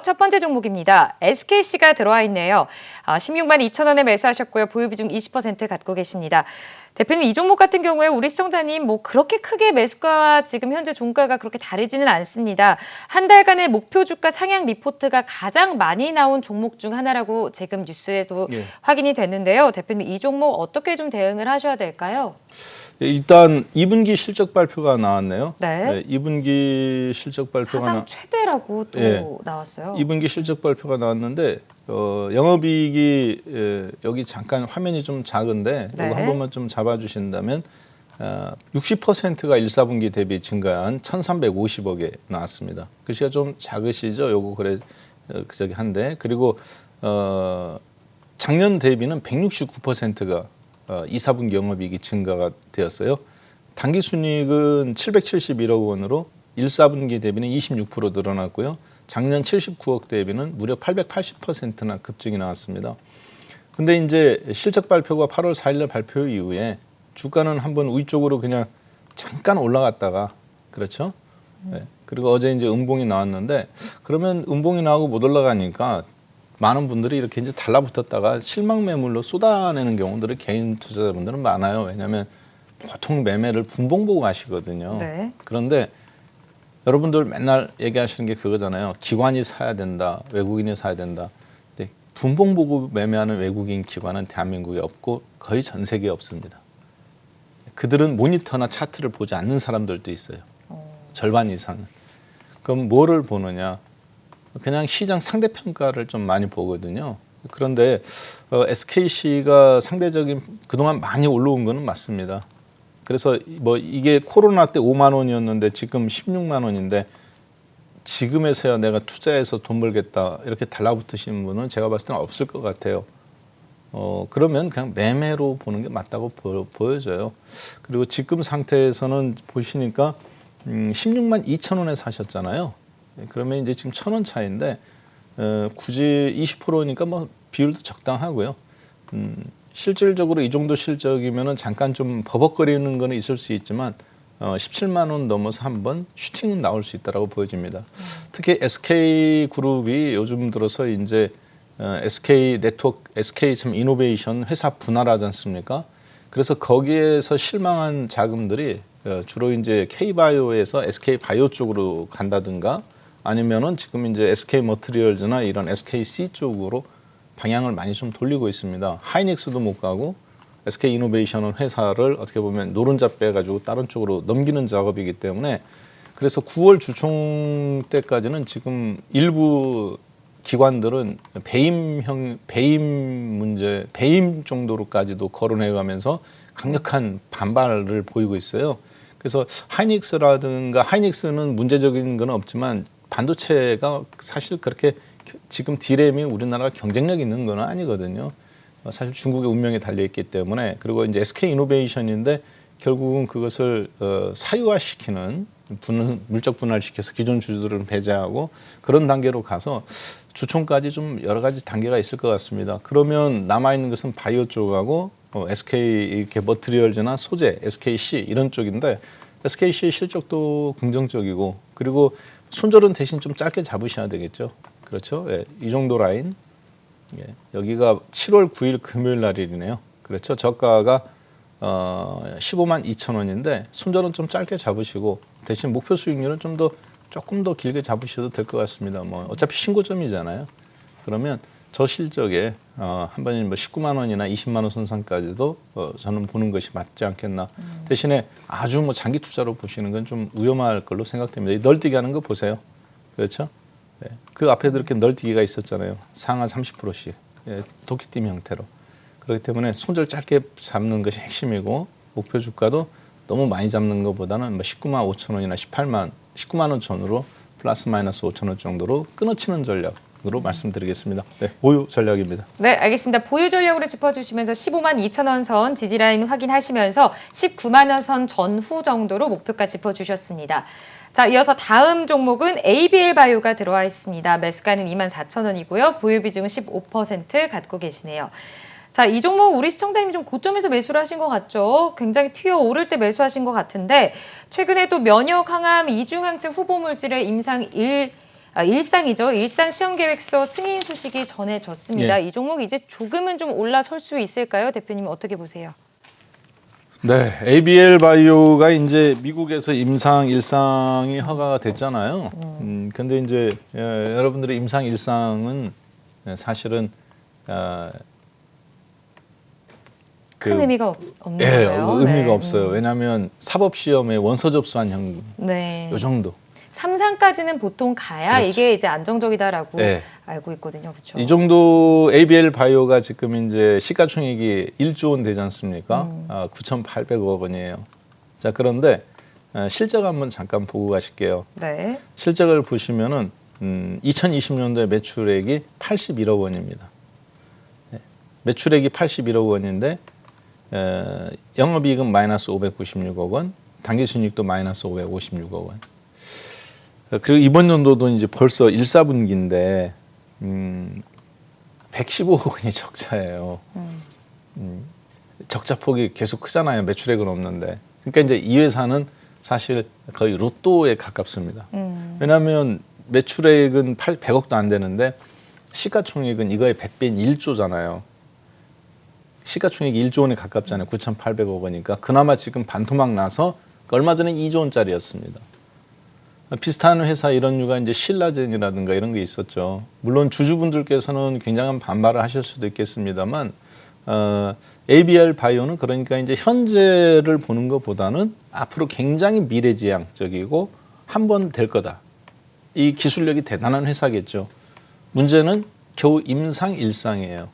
첫 번째 종목입니다. SKC가 들어와 있네요. 16만 2천 원에 매수하셨고요. 보유 비중 20% 갖고 계십니다. 대표님, 이 종목 같은 경우에 우리 시청자님 뭐 그렇게 크게 매수가와 지금 현재 종가가 그렇게 다르지는 않습니다. 한 달간의 목표 주가 상향 리포트가 가장 많이 나온 종목 중 하나라고 지금 뉴스에서 확인이 됐는데요. 대표님, 이 종목 어떻게 좀 대응을 하셔야 될까요? 일단 2분기 실적 발표가 나왔네요. 네. 2분기 실적 발표가 사상 최대라고 또 나왔어요. 2분기 실적 발표가 나왔는데 영업이익이 여기 잠깐 화면이 좀 작은데 이거 한 번만 좀 잡아주신다면 60%가 1, 4분기 대비 증가한 1,350억에 나왔습니다. 글씨가 좀 작으시죠? 요거 그래 저기 한데 그리고 작년 대비는 169%가 2, 4분기 영업이익이 증가가 되었어요. 당기순이익은 771억 원으로 1, 4분기 대비는 26% 늘어났고요. 작년 79억 대비는 무려 880%나 급증이 나왔습니다. 근데 이제 실적 발표가 8월 4일날 발표 이후에 주가는 한번 위쪽으로 그냥 잠깐 올라갔다가 그렇죠? 네. 그리고 어제 이제 음봉이 나왔는데 그러면 음봉이 나오고 못 올라가니까 많은 분들이 이렇게 이제 달라붙었다가 실망 매물로 쏟아내는 경우들이 개인 투자자분들은 많아요. 왜냐하면 보통 매매를 분봉 보고 하시거든요. 네. 그런데 여러분들 맨날 얘기하시는 게 그거잖아요. 기관이 사야 된다, 외국인이 사야 된다. 근데 분봉 보고 매매하는 외국인 기관은 대한민국에 없고 거의 전 세계에 없습니다. 그들은 모니터나 차트를 보지 않는 사람들도 있어요. 절반 이상은. 그럼 뭐를 보느냐? 그냥 시장 상대평가를 좀 많이 보거든요. 그런데 SKC가 상대적인 그동안 많이 올라온 거는 맞습니다. 그래서 뭐 이게 코로나 때 5만 원이었는데 지금 16만 원인데 지금에서야 내가 투자해서 돈 벌겠다 이렇게 달라붙으시는 분은 제가 봤을 때는 없을 것 같아요. 그러면 그냥 매매로 보는 게 맞다고 보여져요. 그리고 지금 상태에서는 보시니까 16만 2천 원에 사셨잖아요. 그러면 이제 지금 1,000원 차이인데 굳이 20%니까 뭐 비율도 적당하고요. 실질적으로 이 정도 실적이면은 잠깐 좀 버벅거리는 거는 있을 수 있지만 17만 원 넘어서 한번 슈팅은 나올 수 있다라고 보여집니다. 특히 SK 그룹이 요즘 들어서 이제 SK 네트워크, SK 참 이노베이션 회사 분할하지 않습니까? 그래서 거기에서 실망한 자금들이 주로 이제 K바이오에서 SK 바이오 쪽으로 간다든가 아니면은 지금 이제 SK 머티리얼즈나 이런 SKC 쪽으로 방향을 많이 좀 돌리고 있습니다. 하이닉스도 못 가고 SK 이노베이션은 회사를 어떻게 보면 노른자 빼가지고 다른 쪽으로 넘기는 작업이기 때문에 그래서 9월 주총 때까지는 지금 일부 기관들은 배임 문제, 배임 정도로까지도 거론해가면서 강력한 반발을 보이고 있어요. 그래서 하이닉스라든가 하이닉스는 문제적인 건 없지만 반도체가 사실 그렇게 지금 D램이 우리나라가 경쟁력 있는 건 아니거든요. 사실 중국의 운명에 달려있기 때문에 그리고 이제 SK 이노베이션인데 결국은 그것을 사유화시키는 물적 분할시켜서 기존 주주들은 배제하고 그런 단계로 가서 주총까지 좀 여러 가지 단계가 있을 것 같습니다. 그러면 남아있는 것은 바이오 쪽하고 SK 이렇게 머티리얼즈나 소재, SKC 이런 쪽인데 SKC의 실적도 긍정적이고 그리고 손절은 대신 좀 짧게 잡으셔야 되겠죠. 그렇죠? 예, 이 정도 라인. 예, 여기가 7월 9일 금요일 날이네요. 그렇죠? 저가가 15만 2천 원인데 손절은 좀 짧게 잡으시고 대신 목표 수익률은 조금 더 길게 잡으셔도 될 것 같습니다. 뭐 어차피 신고점이잖아요. 그러면 저 실적에 한 번에 뭐 19만 원이나 20만 원 선상까지도 저는 보는 것이 맞지 않겠나. 대신에 아주 뭐 장기 투자로 보시는 건 좀 위험할 걸로 생각됩니다. 널뛰기 하는 거 보세요. 그렇죠? 네. 그 앞에도 이렇게 널뛰기가 있었잖아요. 상하 30%씩 예, 도끼팀 형태로. 그렇기 때문에 손절 짧게 잡는 것이 핵심이고 목표 주가도 너무 많이 잡는 것보다는 뭐 19만 5천 원이나 19만 원 전후로 플러스 마이너스 5천 원 정도로 끊어치는 전략으로 말씀드리겠습니다. 네, 보유 전략입니다. 네, 알겠습니다. 보유 전략으로 짚어주시면서 15만 2천 원 선 지지라인 확인하시면서 19만 원 선 전후 정도로 목표가 짚어주셨습니다. 자, 이어서 다음 종목은 ABL 바이오가 들어와 있습니다. 매수가는 2만 4천 원이고요. 보유 비중은 15% 갖고 계시네요. 자, 이 종목 우리 시청자님이 좀 고점에서 매수를 하신 것 같죠? 굉장히 튀어 오를 때 매수하신 것 같은데 최근에 또 면역, 항암, 이중항체 후보 물질의 임상 일상이죠. 일상 시험계획서 승인 소식이 전해졌습니다. 예. 이 종목 이제 조금은 좀 올라설 수 있을까요? 대표님 어떻게 보세요? 네, ABL 바이오가 이제 미국에서 임상 일상이 허가가 됐잖아요. 근데 이제 여러분들의 임상 일상은 사실은 큰 의미가 없는 예, 거예요. 의미가 없어요. 왜냐하면 사법 시험에 원서 접수한 형, 네. 요 정도. 3상까지는 보통 가야 그렇죠. 이게 이제 안정적이다라고 네. 알고 있거든요. 그렇죠? 이 정도 ABL 바이오가 지금 이제 시가총액이 1조 원 되지 않습니까? 9,800억 원이에요. 자, 그런데 실적 한번 잠깐 보고 가실게요. 네. 실적을 보시면은 2020년도에 매출액이 81억 원입니다. 네. 매출액이 81억 원인데 영업이익은 마이너스 596억 원, 당기순이익도 마이너스 556억 원. 그리고 이번 연도도 이제 벌써 1사분기인데 115억 원이 적자예요. 적자 폭이 계속 크잖아요. 매출액은 없는데. 그러니까 이제 이 회사는 사실 거의 로또에 가깝습니다. 왜냐하면 매출액은 100억도 안 되는데 시가총액은 이거의 100배인 1조잖아요. 시가총액이 1조 원에 가깝잖아요. 9,800억 원이니까. 그나마 지금 반토막 나서 얼마 전에 2조 원짜리였습니다. 비슷한 회사 이런 류가 이제 신라젠이라든가 이런 게 있었죠. 물론 주주분들께서는 굉장한 반발을 하실 수도 있겠습니다만 ABL 바이오는 그러니까 이제 현재를 보는 것보다는 앞으로 굉장히 미래지향적이고 한 번 될 거다. 이 기술력이 대단한 회사겠죠. 문제는 겨우 임상 일상이에요.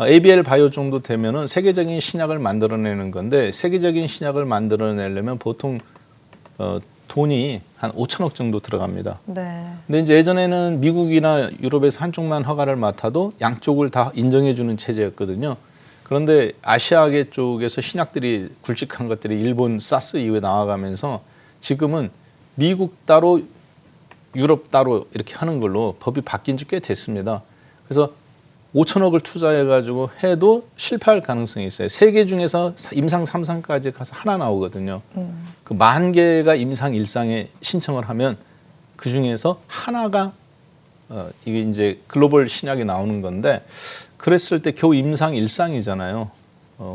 ABL 바이오 정도 되면은 세계적인 신약을 만들어내는 건데 세계적인 신약을 만들어내려면 보통 돈이 한 5천억 정도 들어갑니다. 네. 근데 이제 예전에는 미국이나 유럽에서 한쪽만 허가를 맡아도 양쪽을 다 인정해주는 체제였거든요. 그런데 아시아계 쪽에서 신약들이 굵직한 것들이 일본 사스 이후에 나와가면서 지금은 미국 따로 유럽 따로 이렇게 하는 걸로 법이 바뀐 지 꽤 됐습니다. 그래서 5천억을 투자해가지고 해도 실패할 가능성이 있어요. 세 개 중에서 임상 3상까지 가서 하나 나오거든요. 그 10,000개가 임상 1상에 신청을 하면 그 중에서 하나가 이게 이제 글로벌 신약이 나오는 건데 그랬을 때 겨우 임상 1상이잖아요.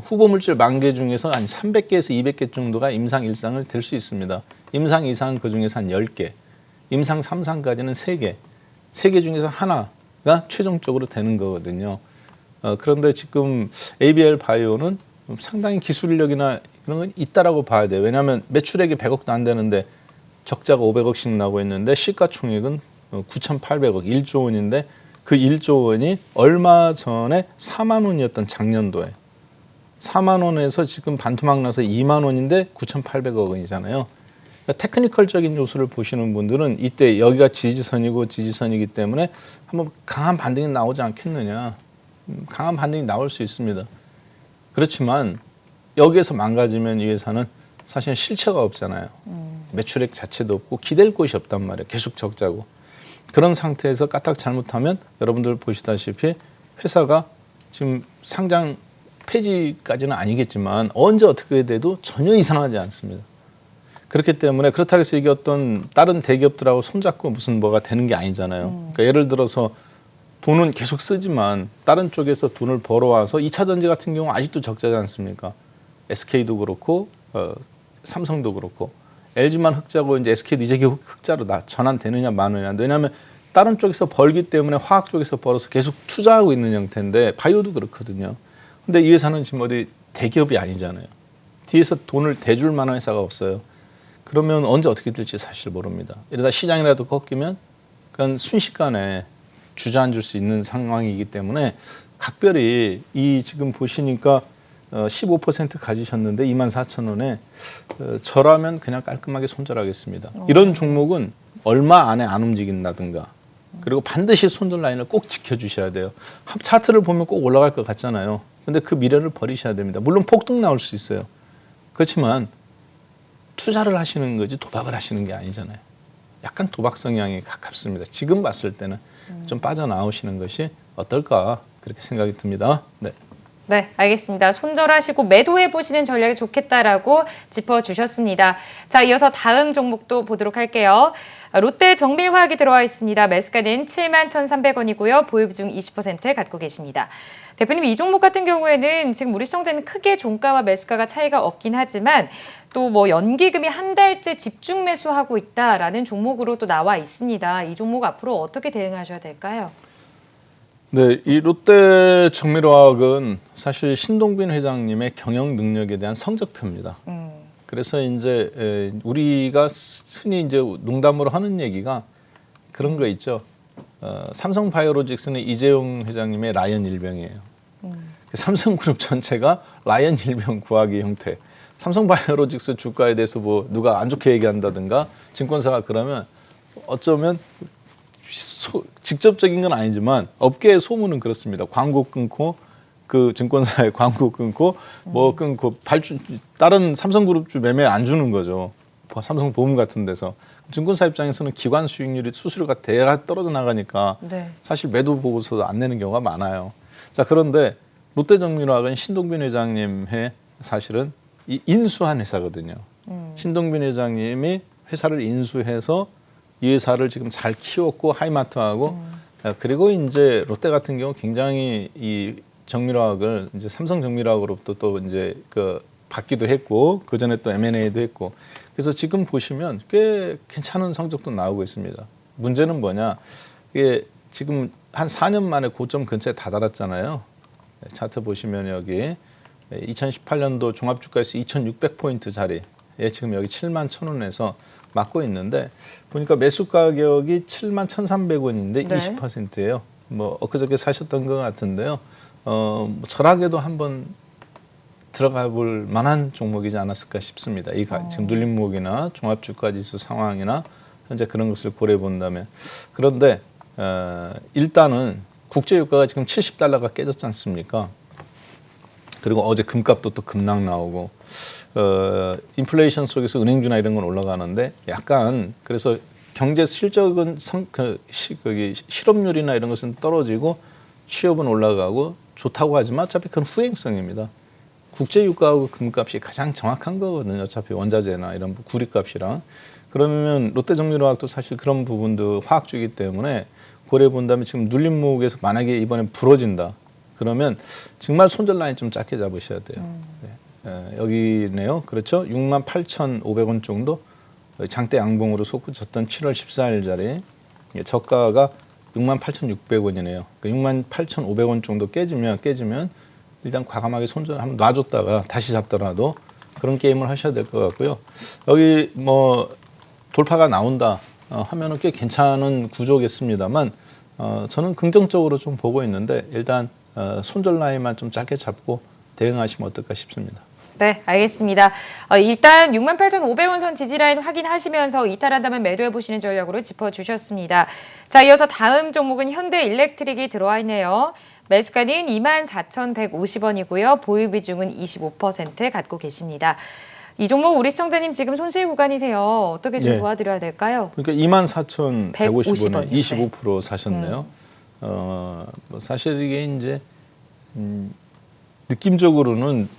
후보 물질 10,000개 중에서 한 300개에서 200개 정도가 임상 1상을 될 수 있습니다. 임상 2상 그 중에서 한 10개, 임상 3상까지는 3개, 3개 중에서 하나가 최종적으로 되는 거거든요. 그런데 지금 ABL 바이오는 상당히 기술력이나 이런 건 있다라고 봐야 돼요. 왜냐하면 매출액이 100억도 안 되는데 적자가 500억씩 나고 있는데 시가총액은 9,800억, 1조 원인데 그 1조 원이 얼마 전에 4만 원이었던 작년도에 4만 원에서 지금 반토막 나서 2만 원인데 9,800억 원이잖아요. 그러니까 테크니컬적인 요소를 보시는 분들은 이때 여기가 지지선이고 지지선이기 때문에 한번 강한 반등이 나오지 않겠느냐. 강한 반등이 나올 수 있습니다. 그렇지만 여기에서 망가지면 이 회사는 사실 실체가 없잖아요. 매출액 자체도 없고 기댈 곳이 없단 말이에요. 계속 적자고. 그런 상태에서 까딱 잘못하면 여러분들 보시다시피 회사가 지금 상장 폐지까지는 아니겠지만 언제 어떻게 돼도 전혀 이상하지 않습니다. 그렇기 때문에 그렇다고 해서 이게 어떤 다른 대기업들하고 손잡고 무슨 뭐가 되는 게 아니잖아요. 그러니까 예를 들어서 돈은 계속 쓰지만 다른 쪽에서 돈을 벌어와서 2차 전지 같은 경우 아직도 적자지 않습니까? SK도 그렇고 삼성도 그렇고 LG만 흑자고 이제 SK도 이제 흑자로 전환되느냐 마느냐. 왜냐하면 다른 쪽에서 벌기 때문에 화학 쪽에서 벌어서 계속 투자하고 있는 형태인데 바이오도 그렇거든요. 근데 이 회사는 지금 어디 대기업이 아니잖아요. 뒤에서 돈을 대줄 만한 회사가 없어요. 그러면 언제 어떻게 될지 사실 모릅니다. 이러다 시장이라도 꺾이면 그건 순식간에 주저앉을 수 있는 상황이기 때문에 각별히 이 지금 보시니까 15% 가지셨는데 24,000원에 저라면 그냥 깔끔하게 손절하겠습니다. 이런 종목은 얼마 안에 안 움직인다든가 그리고 반드시 손절 라인을 꼭 지켜주셔야 돼요. 차트를 보면 꼭 올라갈 것 같잖아요. 근데 그 미래를 버리셔야 됩니다. 물론 폭등 나올 수 있어요. 그렇지만 투자를 하시는 거지 도박을 하시는 게 아니잖아요. 약간 도박 성향에 가깝습니다. 지금 봤을 때는 좀 빠져나오시는 것이 어떨까 그렇게 생각이 듭니다. 네. 네, 알겠습니다. 손절하시고 매도해 보시는 전략이 좋겠다라고 짚어주셨습니다. 자, 이어서 다음 종목도 보도록 할게요. 롯데 정밀화학이 들어와 있습니다. 매수가는 71,300원이고요. 보유 비중 20% 갖고 계십니다. 대표님, 이 종목 같은 경우에는 지금 우리 시청자는 크게 종가와 매수가가 차이가 없긴 하지만 또 뭐 연기금이 한 달째 집중 매수하고 있다라는 종목으로 또 나와 있습니다. 이 종목 앞으로 어떻게 대응하셔야 될까요? 네, 이 롯데 정밀화학은 사실 신동빈 회장님의 경영 능력에 대한 성적표입니다. 그래서 이제 우리가 흔히 이제 농담으로 하는 얘기가 그런 거 있죠. 삼성바이오로직스는 이재용 회장님의 라이언 일병이에요. 삼성그룹 전체가 라이언 일병 구하기 형태. 삼성바이오로직스 주가에 대해서 뭐 누가 안 좋게 얘기한다든가 증권사가 그러면 어쩌면 직접적인 건 아니지만 업계의 소문은 그렇습니다. 광고 끊고 그 증권사에 광고 끊고 뭐 끊고 다른 삼성그룹주 매매 안 주는 거죠. 삼성보험 같은 데서 증권사 입장에서는 기관 수익률이 수수료가 대가 떨어져 나가니까 네. 사실 매도 보고서도 안 내는 경우가 많아요. 자, 그런데 롯데정밀화학은 신동빈 회장님의 사실은 이 인수한 회사거든요. 신동빈 회장님이 회사를 인수해서 이 회사를 지금 잘 키웠고 하이마트하고 그리고 이제 롯데 같은 경우 굉장히 이 정밀화학을 이제 삼성 정밀화학으로부터 또 이제 그 받기도 했고 그 전에 또 M&A도 했고 그래서 지금 보시면 꽤 괜찮은 성적도 나오고 있습니다. 문제는 뭐냐? 이게 지금 한 4년 만에 고점 근처에 다다랐잖아요. 차트 보시면 여기 2018년도 종합주가에서 2,600포인트 자리에 지금 여기 71,000원에서 맞고 있는데 보니까 매수 가격이 71,300원인데 네. 20%예요. 뭐 엊그저께 사셨던 것 같은데요. 뭐 철학에도 한번 들어가 볼 만한 종목이지 않았을까 싶습니다. 이 지금 눌림목이나 종합주가지수 상황이나 현재 그런 것을 고려해 본다면 그런데 일단은 국제유가가 지금 70달러가 깨졌지 않습니까? 그리고 어제 금값도 또 급락 나오고 인플레이션 속에서 은행주나 이런 건 올라가는데 약간 그래서 경제 실적은 실업률이나 이런 것은 떨어지고 취업은 올라가고 좋다고 하지만 어차피 그건 후행성입니다. 국제유가하고 금값이 가장 정확한 거거든요. 어차피 원자재나 이런 구리값이랑. 그러면 롯데정밀화학도 사실 그런 부분도 화학주이기 때문에 고려해 본다면 지금 눌림목에서 만약에 이번에 부러진다. 그러면 정말 손절 라인 좀 작게 잡으셔야 돼요. 네. 여기네요. 그렇죠? 68,500원 정도 장대 양봉으로 솟구쳤던 7월 14일 자리 저가가 68,600원이네요. 68,500원 정도 깨지면 일단 과감하게 손절 한번 놔줬다가 다시 잡더라도 그런 게임을 하셔야 될 것 같고요. 여기 뭐 돌파가 나온다 하면은 꽤 괜찮은 구조겠습니다만 저는 긍정적으로 좀 보고 있는데 일단 손절 라인만 좀 짧게 잡고 대응하시면 어떨까 싶습니다. 네, 알겠습니다. 일단 68,500원 선 지지라인 확인하시면서 이탈한다면 매도해보시는 전략으로 짚어주셨습니다. 자, 이어서 다음 종목은 현대일렉트릭이 들어와 있네요. 매수가는 24,150원이고요. 보유 비중은 25% 갖고 계십니다. 이 종목 우리 시청자님 지금 손실 구간이세요. 어떻게 좀 도와드려야 될까요? 그러니까 24,150원에 25% 네. 사셨네요. 뭐 사실 이게 이제 느낌적으로는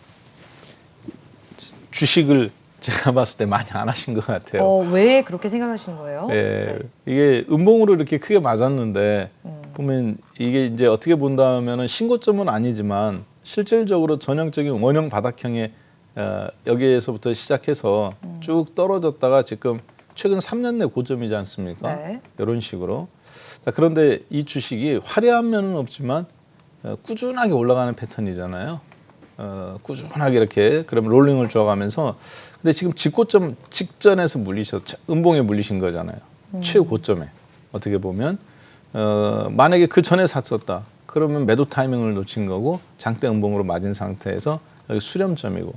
주식을 제가 봤을 때 많이 안 하신 것 같아요. 왜 그렇게 생각하시는 거예요? 네. 이게 음봉으로 이렇게 크게 맞았는데 보면 이게 이제 어떻게 본다면은 신고점은 아니지만 실질적으로 전형적인 원형 바닥형의 여기에서부터 시작해서 쭉 떨어졌다가 지금 최근 3년 내 고점이지 않습니까? 네. 이런 식으로. 자, 그런데 이 주식이 화려한 면은 없지만 꾸준하게 올라가는 패턴이잖아요. 꾸준하게 이렇게 그러면 롤링을 줘가면서 근데 지금 직고점 직전에서 음봉에 물리신 거잖아요. 최고점에 어떻게 보면 만약에 그 전에 샀었다 그러면 매도 타이밍을 놓친 거고 장대 음봉으로 맞은 상태에서 여기 수렴점이고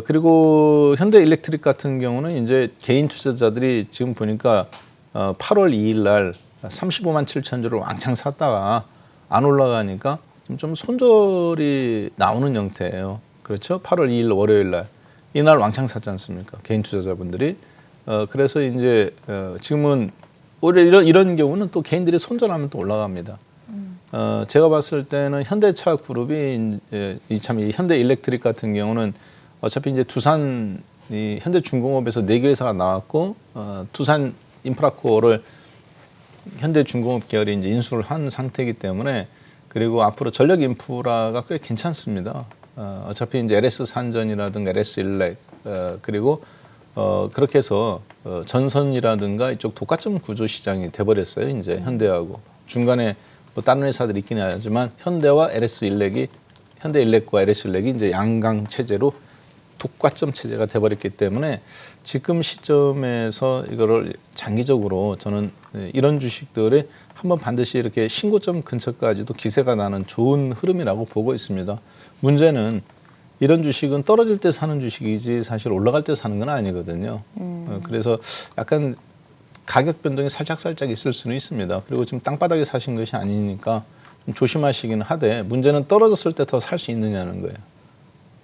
그리고 현대일렉트릭 같은 경우는 이제 개인 투자자들이 지금 보니까 8월 2일 날 35만 7천 주를 왕창 샀다가 안 올라가니까 좀 손절이 나오는 형태예요. 그렇죠? 8월 2일 월요일 날 이날 왕창 샀지 않습니까? 개인 투자자분들이. 그래서 이제 지금은 오히려 이런 경우는 또 개인들이 손절하면 또 올라갑니다. 제가 봤을 때는 현대차그룹이 참 이 현대일렉트릭 같은 경우는 어차피 이제 두산 이 현대중공업에서 4개 회사가 나왔고 두산 인프라코어를 현대중공업 계열이 이제 인수를 한 상태이기 때문에 그리고 앞으로 전력 인프라가 꽤 괜찮습니다. 어차피 이제 LS 산전이라든가 LS 일렉 그리고 그렇게 해서 전선이라든가 이쪽 독과점 구조 시장이 돼버렸어요. 이제 현대하고 중간에 뭐 다른 회사들이 있긴 하지만 현대와 LS 일렉이 현대일렉과 LS 일렉이 이제 양강 체제로 독과점 체제가 돼버렸기 때문에 지금 시점에서 이거를 장기적으로 저는 이런 주식들이 한번 반드시 이렇게 신고점 근처까지도 기세가 나는 좋은 흐름이라고 보고 있습니다. 문제는 이런 주식은 떨어질 때 사는 주식이지 사실 올라갈 때 사는 건 아니거든요. 그래서 약간 가격 변동이 살짝 있을 수는 있습니다. 그리고 지금 땅바닥에 사신 것이 아니니까 좀 조심하시기는 하되 문제는 떨어졌을 때 더 살 수 있느냐는 거예요.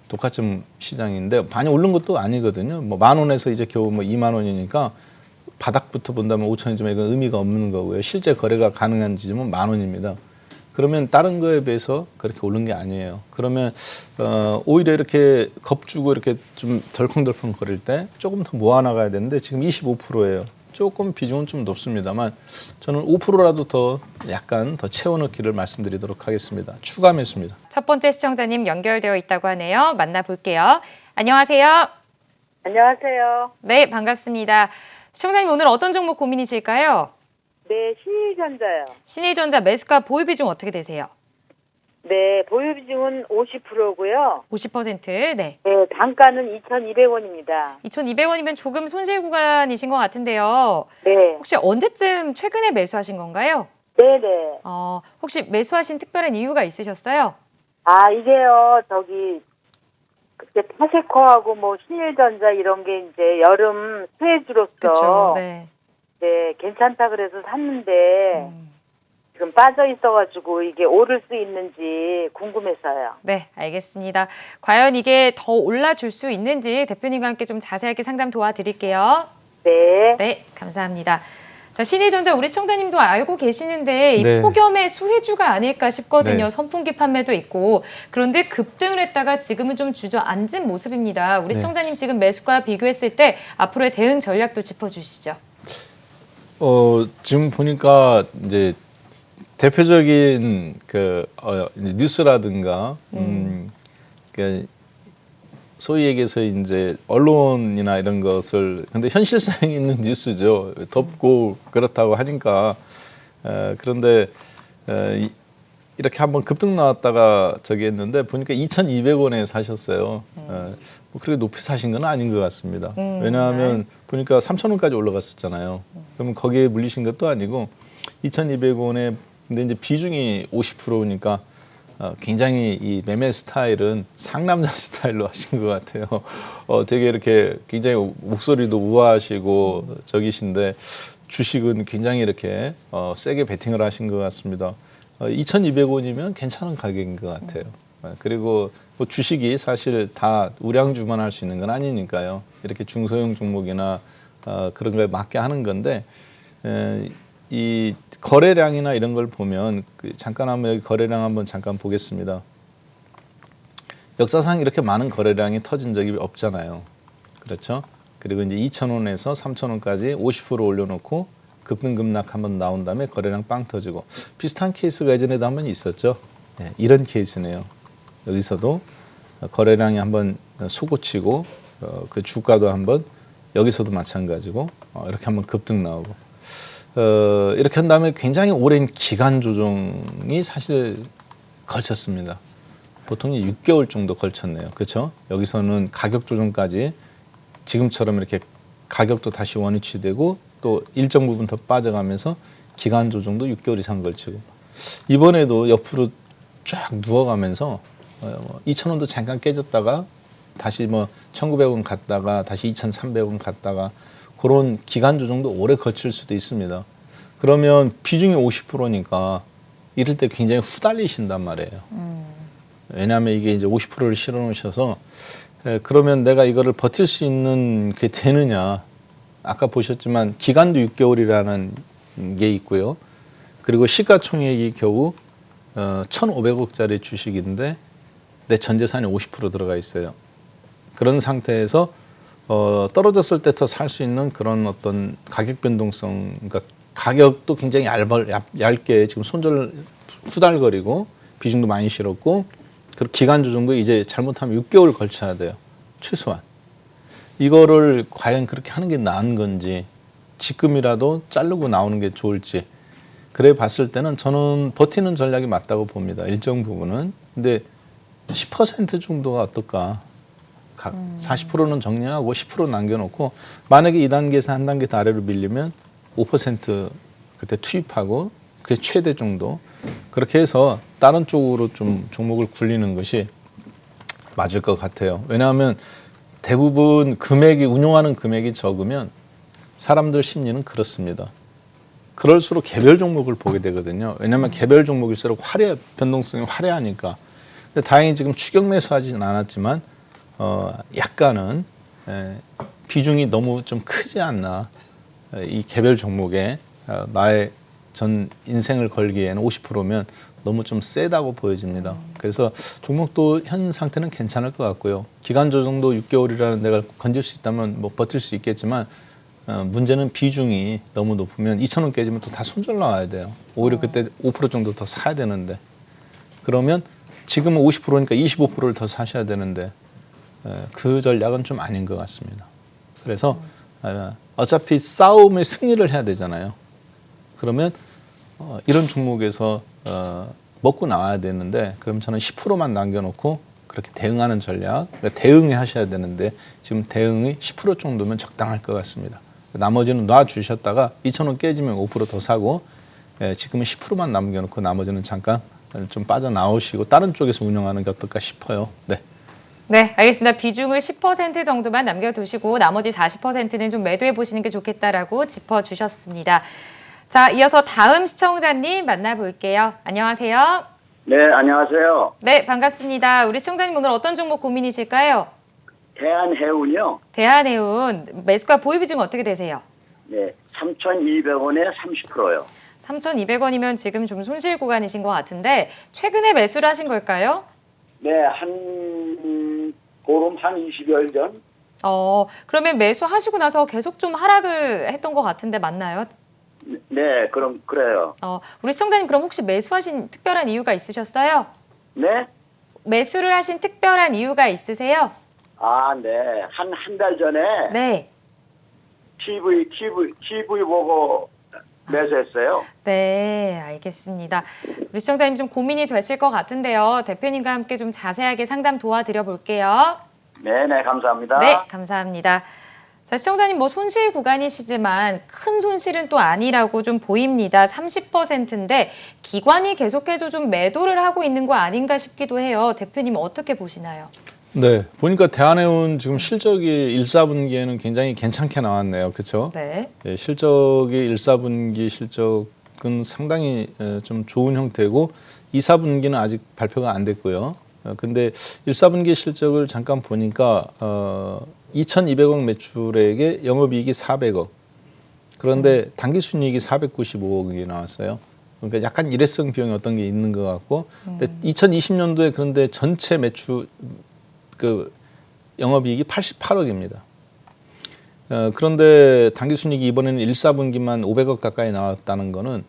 독과점 시장인데 많이 오른 것도 아니거든요. 뭐 10,000원에서 이제 겨우 뭐 20,000원이니까 바닥부터 본다면 5,000원이지만 이건 의미가 없는 거고요. 실제 거래가 가능한 지점은 10,000원입니다. 그러면 다른 거에 비해서 그렇게 오른 게 아니에요. 그러면 오히려 이렇게 겁주고 이렇게 좀 덜컹덜컹 거릴 때 조금 더 모아나가야 되는데 지금 25%예요. 조금 비중은 좀 높습니다만 저는 5%라도 더 약간 더 채워넣기를 말씀드리도록 하겠습니다. 추가 매수입니다. 첫 번째 시청자님 연결되어 있다고 하네요. 만나볼게요. 안녕하세요. 안녕하세요. 네, 반갑습니다. 시청자님 오늘 어떤 종목 고민이실까요? 네, 신일전자요. 신일전자 매수가 보유 비중 어떻게 되세요? 네, 보유 비중은 50%고요. 50%. 네. 네, 단가는 2,200원입니다. 2,200원이면 조금 손실 구간이신 것 같은데요. 네, 혹시 언제쯤 최근에 매수하신 건가요? 네네. 혹시 매수하신 특별한 이유가 있으셨어요? 아, 이게요, 그때 파세코하고 뭐 신일전자 이런 게 이제 여름 수혜주로서 그렇죠. 네. 네, 괜찮다 그래서 샀는데 지금 빠져 있어가지고 이게 오를 수 있는지 궁금해서요. 네, 알겠습니다. 과연 이게 더 올라줄 수 있는지 대표님과 함께 좀 자세하게 상담 도와드릴게요. 네. 네, 감사합니다. 자, 신일전자 우리 시청자님도 알고 계시는데 이 네. 폭염의 수혜주가 아닐까 싶거든요. 네. 선풍기 판매도 있고. 그런데 급등을 했다가 지금은 좀 주저앉은 모습입니다. 우리 네. 시청자님 지금 매수가 비교했을 때 앞으로의 대응 전략도 짚어주시죠. 지금 보니까 이제 대표적인 이제 뉴스라든가 그 소위 얘기해서 이제 언론이나 이런 것을 근데 현실성 있는 뉴스죠. 덥고 그렇다고 하니까 그런데 이렇게 한번 급등 나왔다가 저기 했는데 보니까 2,200원에 사셨어요. 뭐 그렇게 높이 사신 건 아닌 것 같습니다. 왜냐하면 보니까 3,000원까지 올라갔었잖아요. 그러면 거기에 물리신 것도 아니고 2,200원에 근데 이제 비중이 50%니까 굉장히 이 매매 스타일은 상남자 스타일로 하신 것 같아요. 되게 이렇게 굉장히 목소리도 우아하시고 저기신데 주식은 굉장히 이렇게 세게 베팅을 하신 것 같습니다. 2,200원이면 괜찮은 가격인 것 같아요. 그리고 뭐 주식이 사실 다 우량주만 할 수 있는 건 아니니까요. 이렇게 중소형 종목이나 그런 거에 맞게 하는 건데 이 거래량이나 이런 걸 보면 잠깐 한번 여기 거래량 한번 잠깐 보겠습니다. 역사상 이렇게 많은 거래량이 터진 적이 없잖아요. 그렇죠? 그리고 이제 2,000원에서 3,000원까지 50% 올려놓고 급등급락 한번 나온 다음에 거래량 빵 터지고 비슷한 케이스가 예전에도 한번 있었죠. 네, 이런 케이스네요. 여기서도 거래량이 한번 솟구치고 그 주가도 한번 여기서도 마찬가지고 이렇게 한번 급등 나오고 이렇게 한 다음에 굉장히 오랜 기간 조정이 사실 걸쳤습니다. 보통 6개월 정도 걸쳤네요. 그렇죠? 여기서는 가격 조정까지 지금처럼 이렇게 가격도 다시 원위치되고 또 일정 부분 더 빠져가면서 기간 조정도 6개월 이상 걸치고 이번에도 옆으로 쫙 누워가면서 2,000원도 잠깐 깨졌다가 다시 뭐 1,900원 갔다가 다시 2,300원 갔다가 그런 기간 조정도 오래 걸칠 수도 있습니다. 그러면 비중이 50%니까 이럴 때 굉장히 후달리신단 말이에요. 왜냐하면 이게 이제 50%를 실어 놓으셔서 그러면 내가 이거를 버틸 수 있는 게 되느냐. 아까 보셨지만 기간도 6개월이라는 게 있고요. 그리고 시가총액이 겨우 1,500억짜리 주식인데 내 전 재산이 50% 들어가 있어요. 그런 상태에서 떨어졌을 때 더 살 수 있는 그런 어떤 가격 변동성, 그러니까 가격도 굉장히 얇게 지금 손절 후달거리고 비중도 많이 실었고 그리고 기간 조정도 이제 잘못하면 6개월 걸쳐야 돼요. 최소한. 이거를 과연 그렇게 하는 게 나은 건지 지금이라도 자르고 나오는 게 좋을지 그래 봤을 때는 저는 버티는 전략이 맞다고 봅니다. 일정 부분은. 근데 10% 정도가 어떨까? 각 40%는 정리하고 10% 남겨놓고 만약에 2단계에서 한 단계 더 아래로 밀리면 5% 그때 투입하고 그게 최대 정도 그렇게 해서 다른 쪽으로 좀 종목을 굴리는 것이 맞을 것 같아요. 왜냐하면 대부분 금액이 운용하는 금액이 적으면 사람들 심리는 그렇습니다. 그럴수록 개별 종목을 보게 되거든요. 왜냐하면 개별 종목일수록 변동성이 화려하니까. 근데 다행히 지금 추격 매수하지는 않았지만 약간은 비중이 너무 좀 크지 않나. 이 개별 종목에 나의 전 인생을 걸기에는 50%면 너무 좀 세다고 보여집니다. 그래서 종목도 현 상태는 괜찮을 것 같고요. 기간 조정도 6개월이라는 데가 건질 수 있다면 뭐 버틸 수 있겠지만 문제는 비중이 너무 높으면 2,000원 깨지면 또 다 손절 나와야 돼요. 오히려 그때 5% 정도 더 사야 되는데 그러면 지금은 50%니까 25%를 더 사셔야 되는데 그 전략은 좀 아닌 것 같습니다. 그래서 어차피 싸움의 승리를 해야 되잖아요. 그러면 이런 종목에서 먹고 나와야 되는데 그럼 저는 10%만 남겨놓고 그렇게 대응하는 전략, 그러니까 대응해 하셔야 되는데 지금 대응이 10% 정도면 적당할 것 같습니다. 나머지는 놔주셨다가 2,000원 깨지면 5% 더 사고 지금은 10%만 남겨놓고 나머지는 잠깐 좀 빠져나오시고 다른 쪽에서 운영하는 게 어떨까 싶어요. 네. 네, 알겠습니다. 비중을 10% 정도만 남겨두시고 나머지 40%는 좀 매도해 보시는 게 좋겠다라고 짚어주셨습니다. 자, 이어서 다음 시청자님 만나볼게요. 안녕하세요. 네, 안녕하세요. 네, 반갑습니다. 우리 시청자님 오늘 어떤 종목 고민이실까요? 대한해운이요. 대한해운 매수가 보유 비중 어떻게 되세요? 네, 3,200원에 30%요. 3,200원이면 지금 좀 손실 구간이신 것 같은데 최근에 매수를 하신 걸까요? 네, 보름 한 20여일 전. 그러면 매수하시고 나서 계속 좀 하락을 했던 것 같은데 맞나요? 네, 그래요. 우리 시청자님 그럼 혹시 매수하신 특별한 이유가 있으셨어요? 네? 매수를 하신 특별한 이유가 있으세요? 아, 네. 한 달 전에 네. TV 보고 매수했어요. 네, 알겠습니다. 우리 시청자님 좀 고민이 되실 것 같은데요. 대표님과 함께 좀 자세하게 상담 도와드려 볼게요. 네, 감사합니다. 네, 감사합니다. 자, 시청자님 뭐 손실 구간이시지만 큰 손실은 또 아니라고 좀 보입니다. 30%인데 기관이 계속해서 좀 매도를 하고 있는 거 아닌가 싶기도 해요. 대표님 어떻게 보시나요? 네, 보니까 대한해운 지금 실적이 1, 4분기에는 굉장히 괜찮게 나왔네요. 그렇죠? 네. 예, 실적이 1, 4분기 실적은 상당히 좀 좋은 형태고 2, 4분기는 아직 발표가 안 됐고요. 근데 1, 4분기 실적을 잠깐 보니까 2,200억 매출액에 영업이익이 400억. 그런데 당기순이익이 495억이 나왔어요. 그러니까 약간 일회성 비용이 어떤 게 있는 것 같고, 근데 2020년도에 그런데 전체 매출 영업이익이 88억입니다. 그런데 당기순이익이 이번에는 1, 4분기만 500억 가까이 나왔다는 거는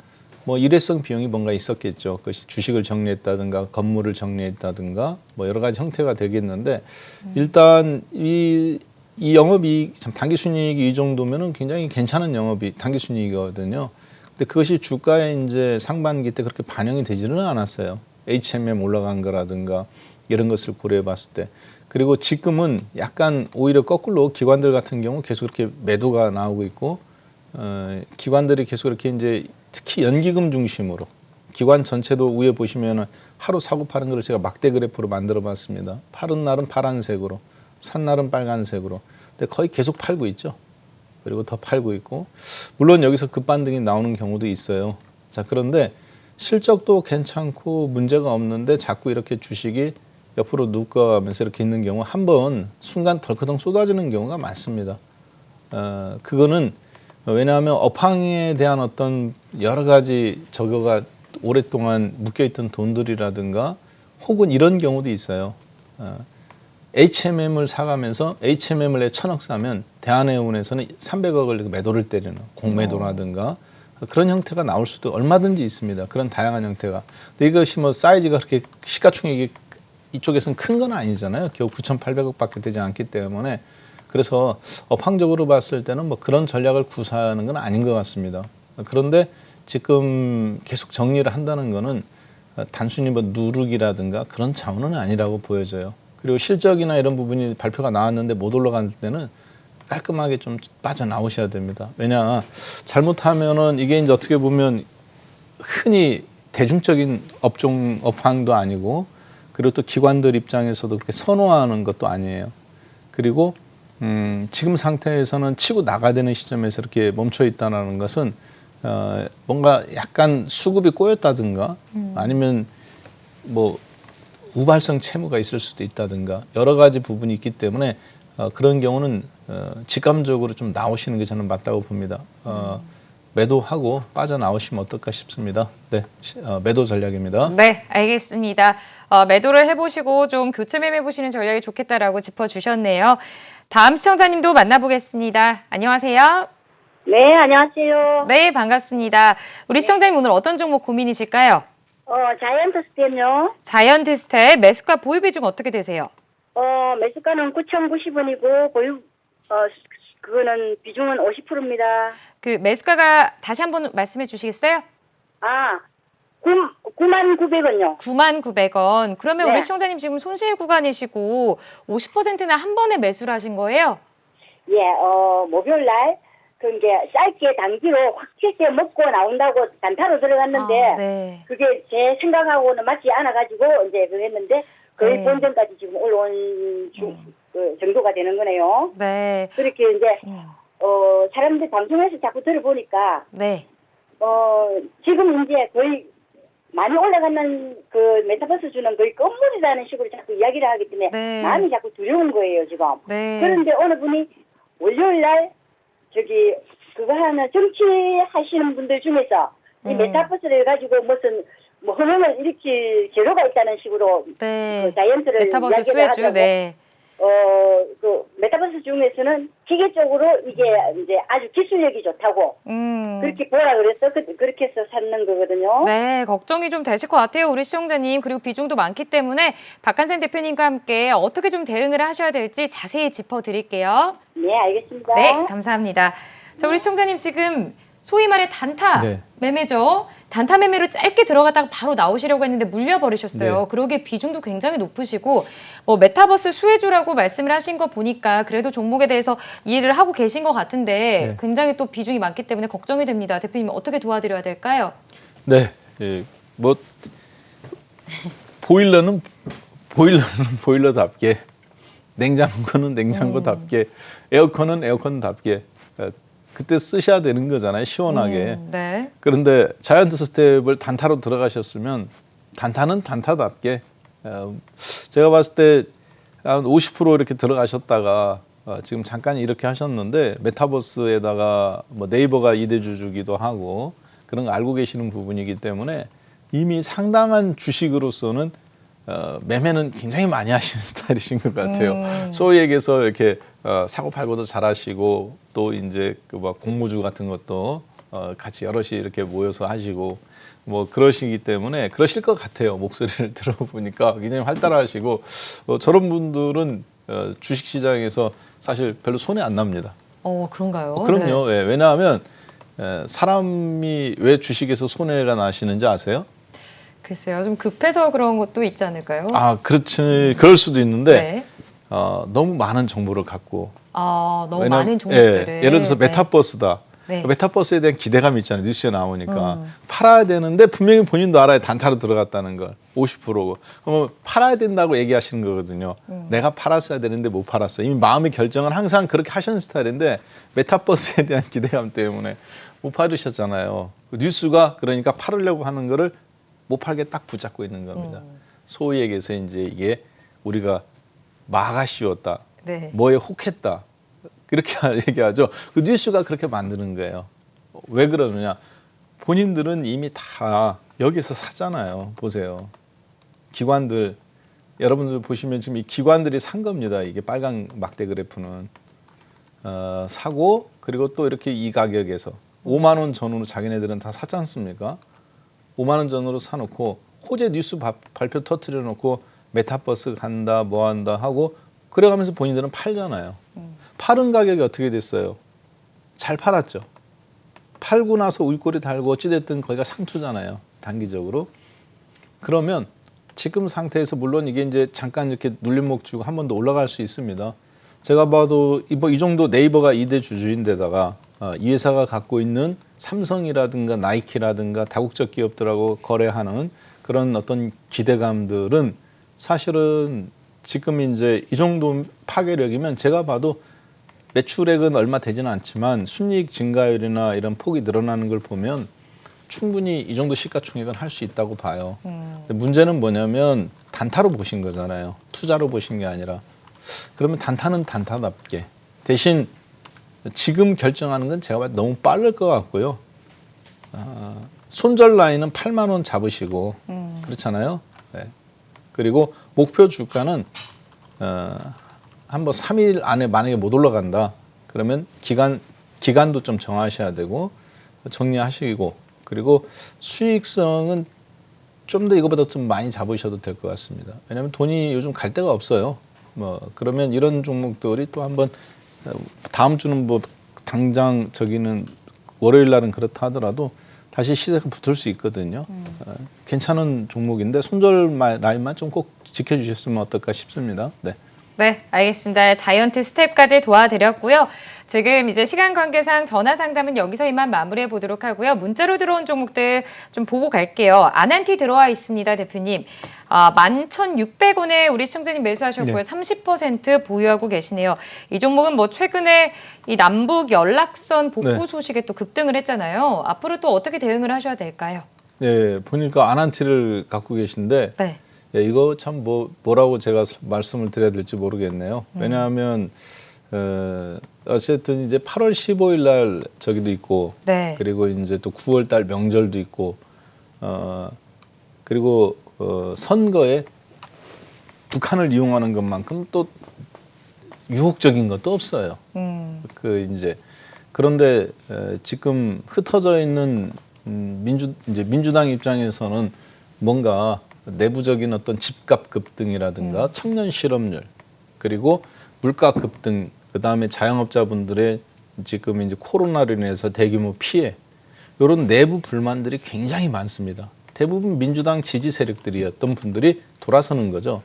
뭐 일회성 비용이 뭔가 있었겠죠. 그것이 주식을 정리했다든가 건물을 정리했다든가 뭐 여러 가지 형태가 되겠는데 일단 이 영업이익 참 당기순이익이 이 정도면은 굉장히 괜찮은 영업이익 당기순이익이거든요. 근데 그것이 주가에 이제 상반기 때 그렇게 반영이 되지는 않았어요. HMM 올라간 거라든가 이런 것을 고려해 봤을 때. 그리고 지금은 약간 오히려 거꾸로 기관들 같은 경우 계속 이렇게 매도가 나오고 있고 기관들이 계속 이렇게 이제 특히 연기금 중심으로 기관 전체도 위에 보시면은 하루 사고 파는 거를 제가 막대 그래프로 만들어 봤습니다. 파는 날은 파란색으로, 산 날은 빨간색으로. 근데 거의 계속 팔고 있죠. 그리고 더 팔고 있고 물론 여기서 급반등이 나오는 경우도 있어요. 자, 그런데 실적도 괜찮고 문제가 없는데 자꾸 이렇게 주식이 옆으로 눕어가면서 이렇게 있는 경우 한번 순간 덜커덩 쏟아지는 경우가 많습니다. 그거는 왜냐하면 업황에 대한 어떤 여러 가지 저거가 오랫동안 묶여있던 돈들이라든가 혹은 이런 경우도 있어요. HMM을 사가면서 HMM을 내 1,000억 사면 대한해운에서는 300억을 매도를 때리는 공매도라든가 그런 형태가 나올 수도 얼마든지 있습니다. 그런 다양한 형태가. 근데 이것이 뭐 사이즈가 그렇게 시가총액이 이쪽에서는 큰 건 아니잖아요. 겨우 9,800억밖에 되지 않기 때문에 그래서 업황적으로 봤을 때는 뭐 그런 전략을 구사하는 건 아닌 것 같습니다. 그런데 지금 계속 정리를 한다는 거는 단순히 뭐 누르기라든가 그런 차원은 아니라고 보여져요. 그리고 실적이나 이런 부분이 발표가 나왔는데 못 올라갈 때는 깔끔하게 좀 빠져나오셔야 됩니다. 왜냐 잘못하면은 이게 이제 어떻게 보면 흔히 대중적인 업황도 아니고 그리고 또 기관들 입장에서도 그렇게 선호하는 것도 아니에요. 그리고 지금 상태에서는 치고 나가야 되는 시점에서 이렇게 멈춰 있다는 것은 뭔가 약간 수급이 꼬였다든가 아니면 뭐 우발성 채무가 있을 수도 있다든가 여러 가지 부분이 있기 때문에 그런 경우는 직감적으로 좀 나오시는 게 저는 맞다고 봅니다. 매도하고 빠져나오시면 어떨까 싶습니다. 네, 매도 전략입니다. 네, 알겠습니다. 매도를 해보시고 좀 교체 매매 보시는 전략이 좋겠다라고 짚어주셨네요. 다음 시청자님도 만나보겠습니다. 안녕하세요. 네, 안녕하세요. 네, 반갑습니다. 우리 시청자님 오늘 어떤 종목 고민이실까요? 자이언트 스텝요. 자이언트 스텝 매수가 보유 비중 어떻게 되세요? 매수가는 9,090원이고, 그거는 비중은 50%입니다. 그 매수가가 다시 한번 말씀해 주시겠어요? 9,900원요. 99,000원. 그러면 네. 우리 시청자님 지금 손실 구간이시고 50%나 한 번에 매수를 하신 거예요? 예, 목요일 날, 이제 짧게 단기로 확 칠게 먹고 나온다고 단타로 들어갔는데, 네. 그게 제 생각하고는 맞지 않아가지고, 이제 했는데, 거의 네. 본전까지 지금 올라온 정도가 되는 거네요. 네. 그렇게 이제, 사람들 방송에서 자꾸 들어보니까, 네. 지금 이제 거의 많이 올라가는 그 메타버스 주는 거의 건물이라는 식으로 자꾸 이야기를 하기 때문에 네. 마음이 자꾸 두려운 거예요, 지금. 네. 그런데 어느 분이 월요일 날 그거 하는 정치하시는 분들 중에서 이 메타버스를 가지고 무슨 뭐 흥행을 일으킬 재료가 있다는 식으로 네. 그 자이언트를 메타버스 이야기를 수혜주. 하더라고. 네. 그 메타버스 중에서는 기계적으로 이게 이제 아주 기술력이 좋다고 그렇게 보라 그래서 그렇게 해서 샀는 거거든요. 네, 걱정이 좀 되실 것 같아요, 우리 시청자님. 그리고 비중도 많기 때문에 박한생 대표님과 함께 어떻게 좀 대응을 하셔야 될지 자세히 짚어드릴게요. 네, 알겠습니다. 네, 감사합니다. 자, 우리 시청자님 지금 소위 말해 단타 네. 매매죠. 단타 매매로 짧게 들어갔다가 바로 나오시려고 했는데 물려버리셨어요. 네. 그러기에 비중도 굉장히 높으시고 메타버스 수혜주라고 말씀을 하신 거 보니까 그래도 종목에 대해서 이해를 하고 계신 것 같은데 네. 굉장히 또 비중이 많기 때문에 걱정이 됩니다. 대표님 어떻게 도와드려야 될까요? 네, 뭐 보일러는 보일러답게, 냉장고는 냉장고답게, 에어컨은 에어컨답게 그때 쓰셔야 되는 거잖아요, 시원하게. 네. 그런데 자이언트 스텝을 단타로 들어가셨으면 단타는 단타답게 제가 봤을 때 한 50% 이렇게 들어가셨다가 지금 잠깐 이렇게 하셨는데 메타버스에다가 뭐 네이버가 이대주주기도 하고 그런 거 알고 계시는 부분이기 때문에 이미 상당한 주식으로서는 매매는 굉장히 많이 하시는 스타일이신 것 같아요. 소위 얘기해서 이렇게 사고 팔고도 잘하시고 또 이제 그 막 공모주 같은 것도 같이 여럿이 이렇게 모여서 하시고 뭐 그러시기 때문에 그러실 것 같아요. 목소리를 들어보니까 굉장히 활달하시고 저런 분들은 주식시장에서 사실 별로 손해 안 납니다. 그런가요? 그럼요. 네. 예, 왜냐하면 사람이 왜 주식에서 손해가 나시는지 아세요? 글쎄요. 좀 급해서 그런 것도 있지 않을까요? 그럴 수도 있는데 네. 너무 많은 정보를 갖고 너무 많은 종목들을. 예를 들어서 메타버스다. 네. 메타버스에 대한 기대감이 있잖아요. 뉴스에 나오니까. 팔아야 되는데 분명히 본인도 알아요. 단타로 들어갔다는 걸. 50%고. 그러면 팔아야 된다고 얘기하시는 거거든요. 내가 팔았어야 되는데 못 팔았어. 이미 마음의 결정은 항상 그렇게 하시는 스타일인데 메타버스에 대한 기대감 때문에 못 팔으셨잖아요. 그 뉴스가 그러니까 팔으려고 하는 거를 못 팔게 딱 붙잡고 있는 겁니다. 소위 얘기해서 이제 이게 우리가 마가 씌웠다. 네. 뭐에 혹했다. 그렇게 얘기하죠. 그 뉴스가 그렇게 만드는 거예요. 왜 그러느냐. 본인들은 이미 다 여기서 사잖아요. 보세요. 기관들 여러분들 보시면 지금 이 기관들이 산 겁니다. 이게 빨간 막대 그래프는 사고 그리고 또 이렇게 이 가격에서 5만 원 전후로 자기네들은 다 사지 않습니까? 5만 원 전후로 사놓고 호재 뉴스 발표 터트려 놓고 메타버스 간다 뭐 한다 하고 그래가면서 본인들은 팔잖아요. 팔은 가격이 어떻게 됐어요? 잘 팔았죠. 팔고 나서 울꼬리 달고 어찌됐든 거기가 상투잖아요. 단기적으로. 그러면 지금 상태에서 물론 이게 이제 잠깐 이렇게 눌림목 주고 한 번 더 올라갈 수 있습니다. 제가 봐도 이 정도 네이버가 2대 주주인데다가 이 회사가 갖고 있는 삼성이라든가 나이키라든가 다국적 기업들하고 거래하는 그런 어떤 기대감들은 사실은 지금 이제 이 정도 파괴력이면 제가 봐도 매출액은 얼마 되지는 않지만 순이익 증가율이나 이런 폭이 늘어나는 걸 보면 충분히 이 정도 시가총액은 할 수 있다고 봐요. 근데 문제는 뭐냐면 단타로 보신 거잖아요. 투자로 보신 게 아니라. 그러면 단타는 단타답게. 대신 지금 결정하는 건 제가 봐도 너무 빠를 것 같고요. 손절 라인은 8만 원 잡으시고 그렇잖아요. 네. 그리고 목표 주가는 한번 3일 안에 만약에 못 올라간다. 그러면 기간도 좀 정하셔야 되고 정리하시고 그리고 수익성은 좀 더 이거보다 좀 많이 잡으셔도 될 것 같습니다. 왜냐하면 돈이 요즘 갈 데가 없어요. 그러면 이런 종목들이 또 한번 다음 주는 뭐 당장 저기는 월요일 날은 그렇다 하더라도 다시 시세가 붙을 수 있거든요. 괜찮은 종목인데 손절 라인만 좀 꼭 지켜주셨으면 어떨까 싶습니다. 네. 네, 알겠습니다. 자이언트 스텝까지 도와드렸고요. 지금 이제 시간 관계상 전화 상담은 여기서 이만 마무리해 보도록 하고요. 문자로 들어온 종목들 좀 보고 갈게요. 아난티 들어와 있습니다, 대표님. 11,600원에 우리 시청자님 매수하셨고요. 네. 30% 보유하고 계시네요. 이 종목은 뭐 최근에 이 남북 연락선 복구 네. 소식에 또 급등을 했잖아요. 앞으로 또 어떻게 대응을 하셔야 될까요? 네, 보니까 아난티를 갖고 계신데 네. 예, 이거 참 뭐라고 제가 말씀을 드려야 될지 모르겠네요. 왜냐하면 어쨌든 이제 8월 15일 날 저기도 있고 네. 그리고 이제 또 9월 달 명절도 있고 그리고 선거에 북한을 이용하는 것만큼 또 유혹적인 것도 없어요. 이제 그런데 지금 흩어져 있는 민주당 입장에서는 뭔가 내부적인 어떤 집값 급등이라든가 청년 실업률 그리고 물가 급등 그다음에 자영업자분들의 지금 이제 코로나로 인해서 대규모 피해 이런 내부 불만들이 굉장히 많습니다. 대부분 민주당 지지 세력들이었던 분들이 돌아서는 거죠.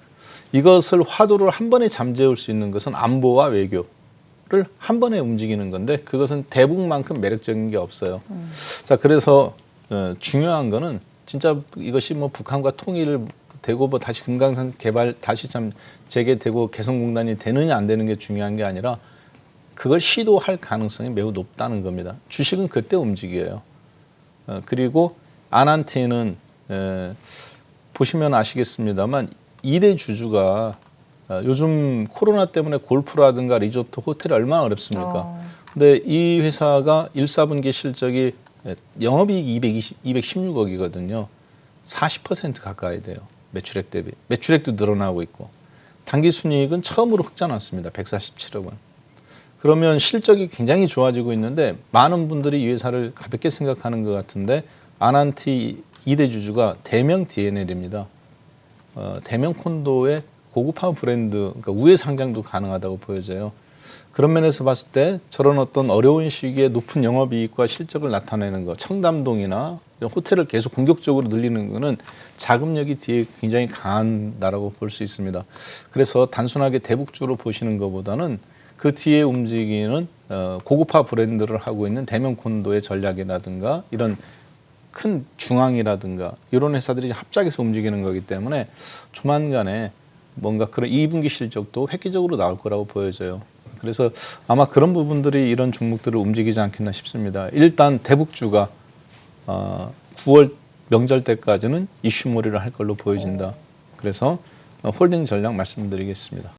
이것을 화두를 한 번에 잠재울 수 있는 것은 안보와 외교를 한 번에 움직이는 건데 그것은 대북만큼 매력적인 게 없어요. 자, 그래서 중요한 거는 진짜 이것이 뭐 북한과 통일되고 뭐 다시 금강산 개발 다시 참 재개되고 개성공단이 되느냐 안 되는 게 중요한 게 아니라 그걸 시도할 가능성이 매우 높다는 겁니다. 주식은 그때 움직여요. 그리고 아난티는 보시면 아시겠습니다만 2대 주주가 요즘 코로나 때문에 골프라든가 리조트, 호텔이 얼마나 어렵습니까? 근데 이 회사가 1사분기 실적이 영업이익 216억이거든요. 40% 가까이 돼요. 매출액 대비. 매출액도 늘어나고 있고. 당기순이익은 처음으로 흑자 났습니다. 147억 원. 그러면 실적이 굉장히 좋아지고 있는데 많은 분들이 이 회사를 가볍게 생각하는 것 같은데 아난티 2대 주주가 대명 DNL입니다. 대명 콘도의 고급화 브랜드, 그러니까 우회 상장도 가능하다고 보여져요. 그런 면에서 봤을 때 저런 어떤 어려운 시기에 높은 영업이익과 실적을 나타내는 거, 청담동이나 이런 호텔을 계속 공격적으로 늘리는 거는 자금력이 뒤에 굉장히 강한다라고 볼 수 있습니다. 그래서 단순하게 대북주로 보시는 것보다는 그 뒤에 움직이는 고급화 브랜드를 하고 있는 대명 콘도의 전략이라든가 이런 큰 중앙이라든가 이런 회사들이 합작해서 움직이는 거기 때문에 조만간에 뭔가 그런 2분기 실적도 획기적으로 나올 거라고 보여져요. 그래서 아마 그런 부분들이 이런 종목들을 움직이지 않겠나 싶습니다. 일단 대북주가 9월 명절 때까지는 이슈몰이를 할 걸로 보여진다. 그래서 홀딩 전략 말씀드리겠습니다.